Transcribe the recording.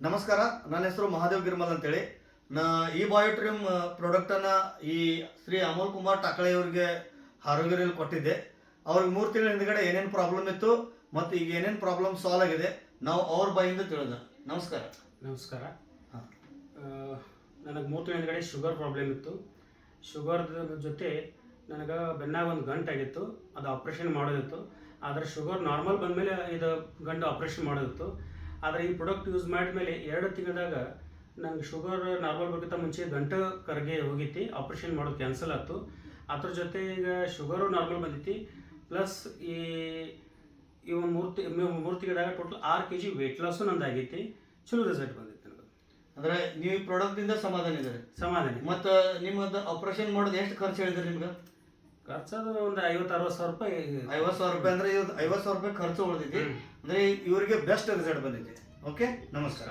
ನಮಸ್ಕಾರ, ನನ್ನ ಹೆಸರು ಮಹಾದೇವ್ ಗಿರ್ಮಲ್ ಅಂತೇಳಿ. ಈ ಬಾಯೋಟ್ರಿಮ್ ಪ್ರಾಡಕ್ಟನ್ನು ಈ ಶ್ರೀ ಅಮೋಲ್ ಕುಮಾರ್ ಟಾಕಳೆ ಅವರಿಗೆ ಆರೋಗ್ಯದಲ್ಲಿ ಕೊಟ್ಟಿದ್ದೆ. ಅವ್ರಿಗೆ 3 ತಿಂಗಳ ಹಿಂದ್ಗಡೆ ಏನೇನು ಪ್ರಾಬ್ಲಮ್ ಇತ್ತು ಮತ್ತು ಈಗ ಏನೇನು ಪ್ರಾಬ್ಲಮ್ ಸಾಲ್ವ್ ಆಗಿದೆ ನಾವು ಅವ್ರ ಬಾಯಿಂದ ತಿಳಿದ. ನಮಸ್ಕಾರ. ನಮಸ್ಕಾರ. ನನಗೆ 3 ತಿಂಗಳ ಹಿಂದ್ಗಡೆ ಶುಗರ್ ಪ್ರಾಬ್ಲಮ್ ಇತ್ತು. ಶುಗರ್ದ ಜೊತೆ ನನಗೆ ಬೆನ್ನಾಗ ಒಂದು ಗಂಟಾಗಿತ್ತು, ಅದು ಆಪ್ರೇಷನ್ ಮಾಡೋದಿತ್ತು. ಆದರೆ ಶುಗರ್ ನಾರ್ಮಲ್ ಬಂದಮೇಲೆ ಇದು ಗಂಟು ಆಪ್ರೇಷನ್ ಮಾಡೋದಿತ್ತು. ಆದರೆ ಈ ಪ್ರಾಡಕ್ಟ್ ಯೂಸ್ ಮಾಡಿದ್ಮೇಲೆ 2 ತಿಂಗಳದಾಗ ನಂಗೆ ಶುಗರ್ ನಾರ್ಮಲ್ ಬರೋಕ್ಕಿಂತ ಮುಂಚೆ ಗಂಟು ಕರಗಿ ಹೋಗಿತ್ತು, ಆಪ್ರೇಷನ್ ಮಾಡೋದು ಕ್ಯಾನ್ಸಲ್ ಆಯ್ತು. ಅದ್ರ ಜೊತೆ ಈಗ ಶುಗರು ನಾರ್ಮಲ್ ಬಂದೈತಿ, ಪ್ಲಸ್ ಈ ಒಂದು 3 ತಿಂಗಳದಾಗ ಟೋಟಲ್ 6 kg ವೆಯ್ಟ್ ಲಾಸು ನಂದು ಆಗೈತಿ. ಚಲೋ ರಿಸಲ್ಟ್ ಬಂದೈತಿ ನನಗೆ. ಅಂದರೆ ನೀವು ಈ ಪ್ರಾಡಕ್ಟಿಂದ ಸಮಾಧಾನ ಇದ್ದಾರೆ? ಸಮಾಧಾನ. ಮತ್ತು ನಿಮ್ಮದು ಆಪ್ರೇಷನ್ ಮಾಡೋದು ಎಷ್ಟು ಖರ್ಚು ಹೇಳಿದ್ರಿ ನಿಮ್ಗೆ? ಖರ್ಚದು ಒಂದು 50-60 ಸಾವಿರ ರೂಪಾಯಿ. 50,000 ರೂಪಾಯಿ ಅಂದರೆ 50,000 ರೂಪಾಯಿ ಖರ್ಚು ಉಳಿದೈತಿ. ಅಂದರೆ ಇವರಿಗೆ ಬೆಸ್ಟ್ ರಿಸಲ್ಟ್ ಬಂದೈತಿ. ಓಕೆ, ನಮಸ್ಕಾರ.